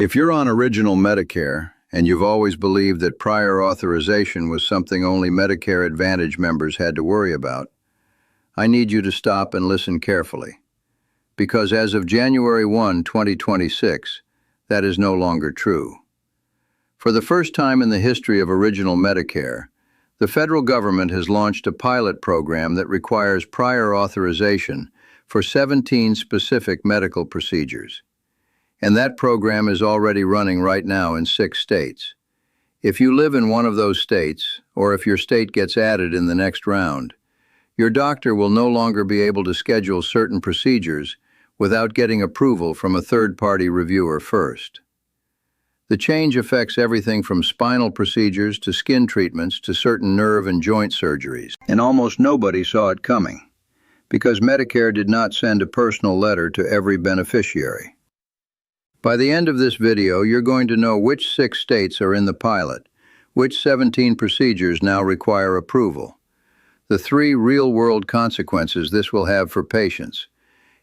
If you're on original Medicare, and you've always believed that prior authorization was something only Medicare Advantage members had to worry about, I need you to stop and listen carefully. Because as of January 1, 2026, that is no longer true. For the first time in the history of original Medicare, the federal government has launched a pilot program that requires prior authorization for 17 specific medical procedures. And that program is already running right now in 6 states. If you live in one of those states, or if your state gets added in the next round, your doctor will no longer be able to schedule certain procedures without getting approval from a third-party reviewer first. The change affects everything from spinal procedures to skin treatments to certain nerve and joint surgeries. And almost nobody saw it coming, because Medicare did not send a personal letter to every beneficiary. By the end of this video, you're going to know which 6 states are in the pilot, which 17 procedures now require approval, the 3 real-world consequences this will have for patients,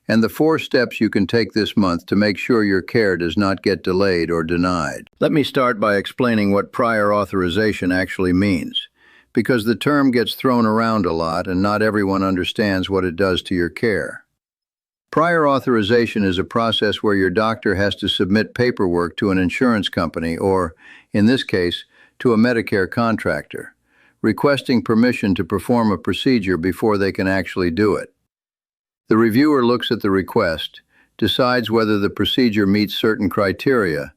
and the 4 steps you can take this month to make sure your care does not get delayed or denied. Let me start by explaining what prior authorization actually means, because the term gets thrown around a lot and not everyone understands what it does to your care. Prior authorization is a process where your doctor has to submit paperwork to an insurance company or, in this case, to a Medicare contractor, requesting permission to perform a procedure before they can actually do it. The reviewer looks at the request, decides whether the procedure meets certain criteria,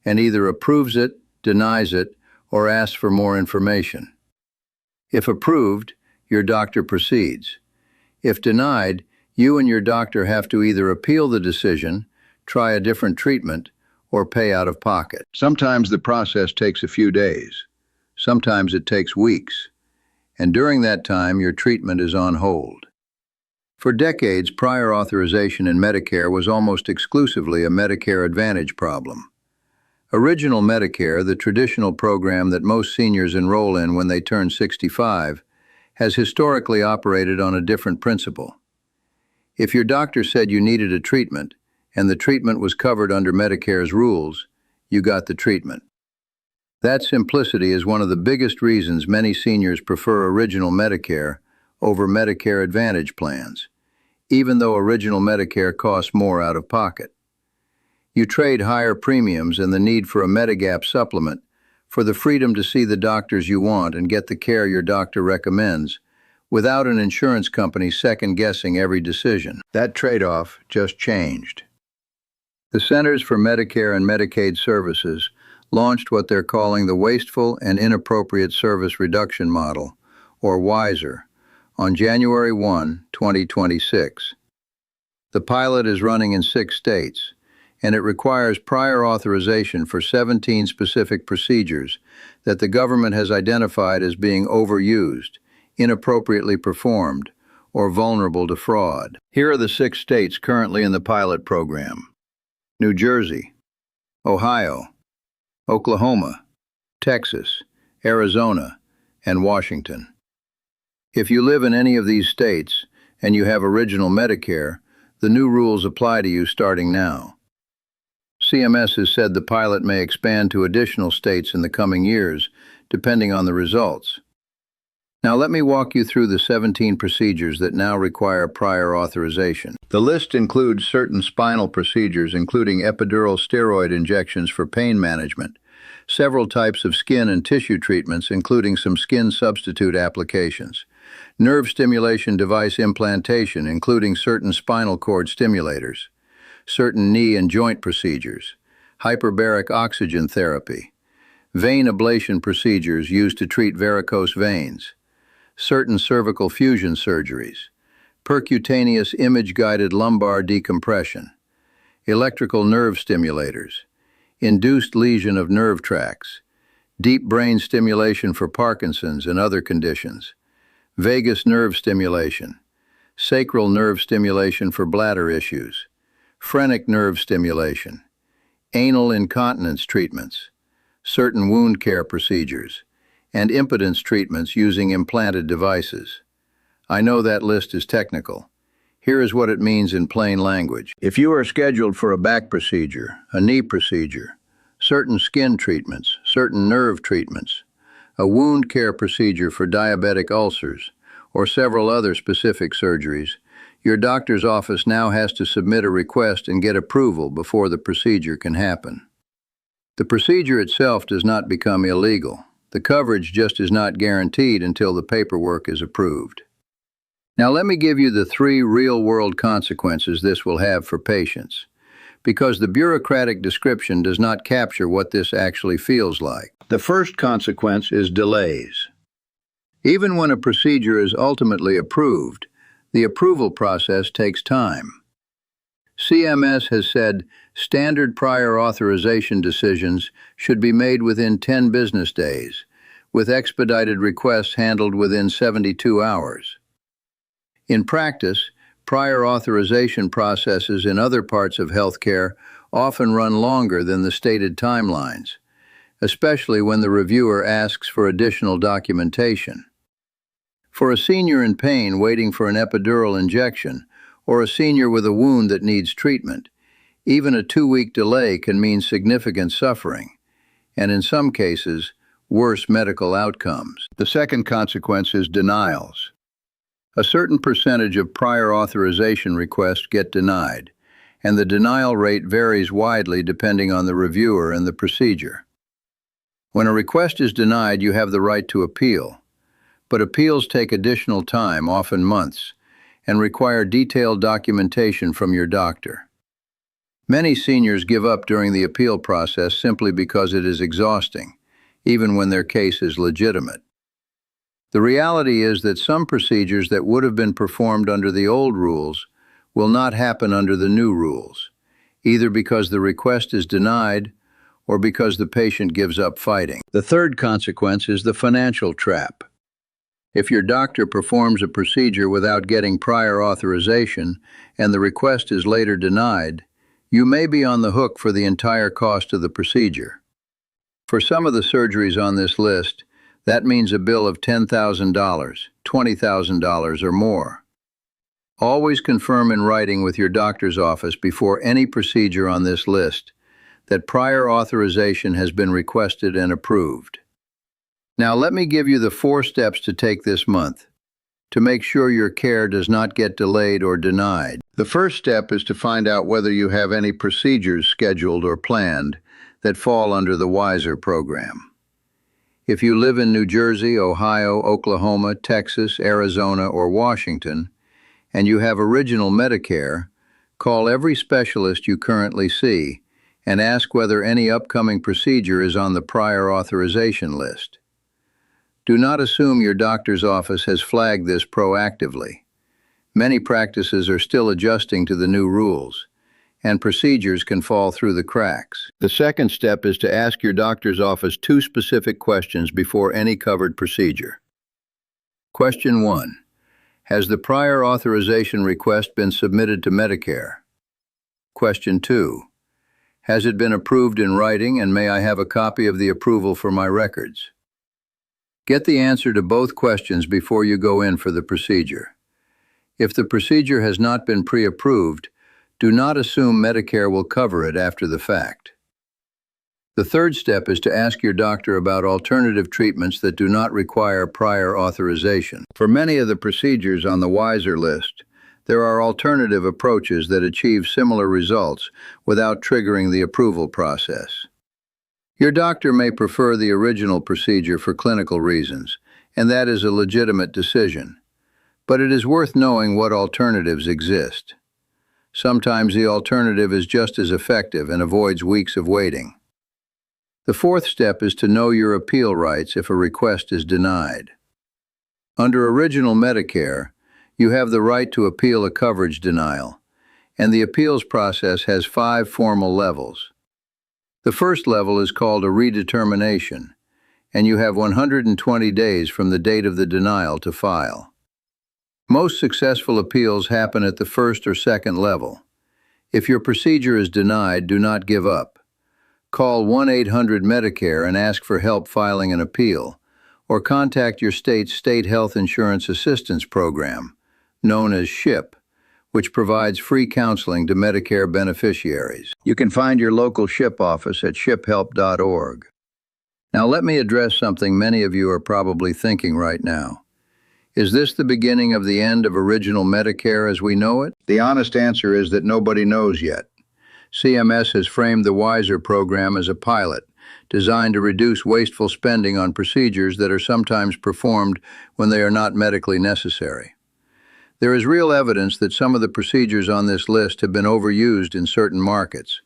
and either approves it, denies it, or asks for more information. If approved, your doctor proceeds. If denied, you and your doctor have to either appeal the decision, try a different treatment, or pay out of pocket. Sometimes the process takes a few days. Sometimes it takes weeks. And during that time, your treatment is on hold. For decades, prior authorization in Medicare was almost exclusively a Medicare Advantage problem. Original Medicare, the traditional program that most seniors enroll in when they turn 65, has historically operated on a different principle. If your doctor said you needed a treatment, and the treatment was covered under Medicare's rules, you got the treatment. That simplicity is one of the biggest reasons many seniors prefer original Medicare over Medicare Advantage plans, even though original Medicare costs more out of pocket. You trade higher premiums and the need for a Medigap supplement for the freedom to see the doctors you want and get the care your doctor recommends, without an insurance company second-guessing every decision. That trade-off just changed. The Centers for Medicare and Medicaid Services launched what they're calling the Wasteful and Inappropriate Service Reduction Model, or WISER, on January 1, 2026. The pilot is running in 6 states, and it requires prior authorization for 17 specific procedures that the government has identified as being overused, inappropriately performed, or vulnerable to fraud. Here are the 6 states currently in the pilot program: New Jersey, Ohio, Oklahoma, Texas, Arizona, and Washington. If you live in any of these states and you have original Medicare, the new rules apply to you starting now. CMS has said the pilot may expand to additional states in the coming years, depending on the results. Now let me walk you through the 17 procedures that now require prior authorization. The list includes certain spinal procedures, including epidural steroid injections for pain management, several types of skin and tissue treatments, including some skin substitute applications, nerve stimulation device implantation, including certain spinal cord stimulators, certain knee and joint procedures, hyperbaric oxygen therapy, vein ablation procedures used to treat varicose veins, certain cervical fusion surgeries, percutaneous image-guided lumbar decompression, electrical nerve stimulators, induced lesion of nerve tracts, deep brain stimulation for Parkinson's and other conditions, vagus nerve stimulation, sacral nerve stimulation for bladder issues, phrenic nerve stimulation, anal incontinence treatments, certain wound care procedures, and impotence treatments using implanted devices. I know that list is technical. Here is what it means in plain language. If you are scheduled for a back procedure, a knee procedure, certain skin treatments, certain nerve treatments, a wound care procedure for diabetic ulcers, or several other specific surgeries, your doctor's office now has to submit a request and get approval before the procedure can happen. The procedure itself does not become illegal. The coverage just is not guaranteed until the paperwork is approved. Now let me give you the 3 real-world consequences this will have for patients, because the bureaucratic description does not capture what this actually feels like. The first consequence is delays. Even when a procedure is ultimately approved, the approval process takes time. CMS has said standard prior authorization decisions should be made within 10 business days, with expedited requests handled within 72 hours. In practice, prior authorization processes in other parts of healthcare often run longer than the stated timelines, especially when the reviewer asks for additional documentation. For a senior in pain waiting for an epidural injection, or a senior with a wound that needs treatment, even a 2-week delay can mean significant suffering, and in some cases, worse medical outcomes. The second consequence is denials. A certain percentage of prior authorization requests get denied, and the denial rate varies widely depending on the reviewer and the procedure. When a request is denied, you have the right to appeal, but appeals take additional time, often months, and require detailed documentation from your doctor. Many seniors give up during the appeal process simply because it is exhausting, even when their case is legitimate. The reality is that some procedures that would have been performed under the old rules will not happen under the new rules, either because the request is denied or because the patient gives up fighting. The third consequence is the financial trap. If your doctor performs a procedure without getting prior authorization and the request is later denied, you may be on the hook for the entire cost of the procedure. For some of the surgeries on this list, that means a bill of $10,000, $20,000 or more. Always confirm in writing with your doctor's office before any procedure on this list that prior authorization has been requested and approved. Now let me give you the 4 steps to take this month to make sure your care does not get delayed or denied. The first step is to find out whether you have any procedures scheduled or planned that fall under the WISER program. If you live in New Jersey, Ohio, Oklahoma, Texas, Arizona, or Washington, and you have original Medicare, call every specialist you currently see and ask whether any upcoming procedure is on the prior authorization list. Do not assume your doctor's office has flagged this proactively. Many practices are still adjusting to the new rules, and procedures can fall through the cracks. The second step is to ask your doctor's office 2 specific questions before any covered procedure. Question 1. Has the prior authorization request been submitted to Medicare? Question 2. Has it been approved in writing, and may I have a copy of the approval for my records? Get the answer to both questions before you go in for the procedure. If the procedure has not been pre-approved, do not assume Medicare will cover it after the fact. The third step is to ask your doctor about alternative treatments that do not require prior authorization. For many of the procedures on the WISER list, there are alternative approaches that achieve similar results without triggering the approval process. Your doctor may prefer the original procedure for clinical reasons, and that is a legitimate decision. But it is worth knowing what alternatives exist. Sometimes the alternative is just as effective and avoids weeks of waiting. The fourth step is to know your appeal rights if a request is denied. Under original Medicare, you have the right to appeal a coverage denial, and the appeals process has 5 formal levels. The first level is called a redetermination, and you have 120 days from the date of the denial to file. Most successful appeals happen at the first or second level. If your procedure is denied, do not give up. Call 1-800-MEDICARE and ask for help filing an appeal, or contact your state's State Health Insurance Assistance Program, known as SHIP, which provides free counseling to Medicare beneficiaries. You can find your local SHIP office at shiphelp.org. Now let me address something many of you are probably thinking right now. Is this the beginning of the end of original Medicare as we know it? The honest answer is that nobody knows yet. CMS has framed the WISER program as a pilot, designed to reduce wasteful spending on procedures that are sometimes performed when they are not medically necessary. There is real evidence that some of the procedures on this list have been overused in certain markets,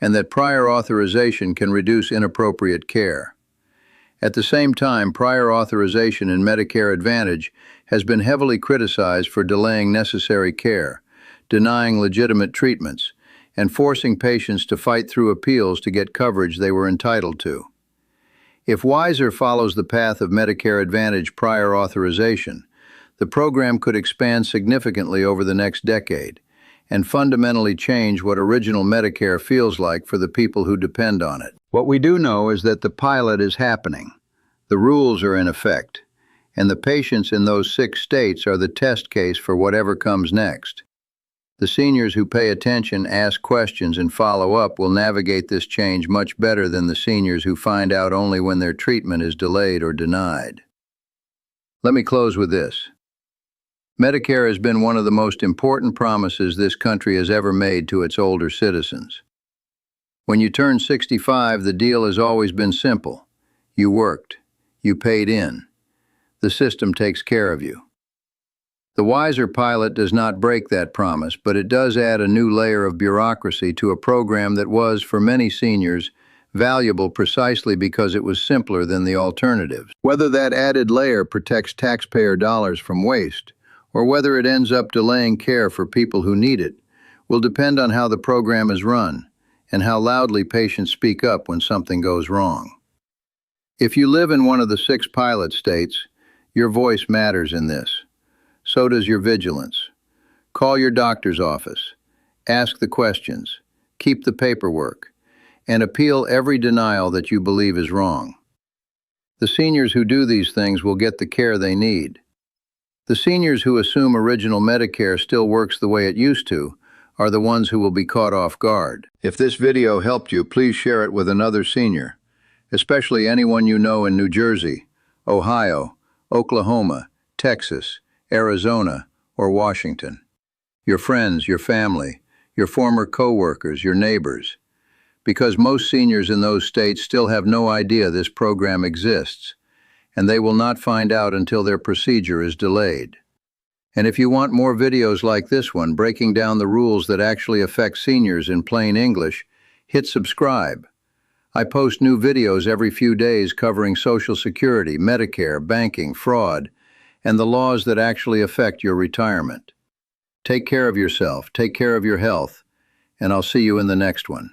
and that prior authorization can reduce inappropriate care. At the same time, prior authorization in Medicare Advantage has been heavily criticized for delaying necessary care, denying legitimate treatments, and forcing patients to fight through appeals to get coverage they were entitled to. If WISER follows the path of Medicare Advantage prior authorization, the program could expand significantly over the next decade and fundamentally change what original Medicare feels like for the people who depend on it. What we do know is that the pilot is happening. The rules are in effect, and the patients in those 6 states are the test case for whatever comes next. The seniors who pay attention, ask questions, and follow up will navigate this change much better than the seniors who find out only when their treatment is delayed or denied. Let me close with this. Medicare has been one of the most important promises this country has ever made to its older citizens. When you turn 65, the deal has always been simple. You worked. You paid in. The system takes care of you. The WISER pilot does not break that promise, but it does add a new layer of bureaucracy to a program that was, for many seniors, valuable precisely because it was simpler than the alternatives. Whether that added layer protects taxpayer dollars from waste, or whether it ends up delaying care for people who need it, will depend on how the program is run and how loudly patients speak up when something goes wrong. If you live in one of the 6 pilot states, your voice matters in this. So does your vigilance. Call your doctor's office, ask the questions, keep the paperwork, and appeal every denial that you believe is wrong. The seniors who do these things will get the care they need. The seniors who assume original Medicare still works the way it used to are the ones who will be caught off guard. If this video helped you, please share it with another senior, especially anyone you know in New Jersey, Ohio, Oklahoma, Texas, Arizona, or Washington. Your friends, your family, your former co-workers, your neighbors. Because most seniors in those states still have no idea this program exists, and they will not find out until their procedure is delayed. And if you want more videos like this one breaking down the rules that actually affect seniors in plain English, hit subscribe. I post new videos every few days covering Social Security, Medicare, banking, fraud, and the laws that actually affect your retirement. Take care of yourself, take care of your health, and I'll see you in the next one.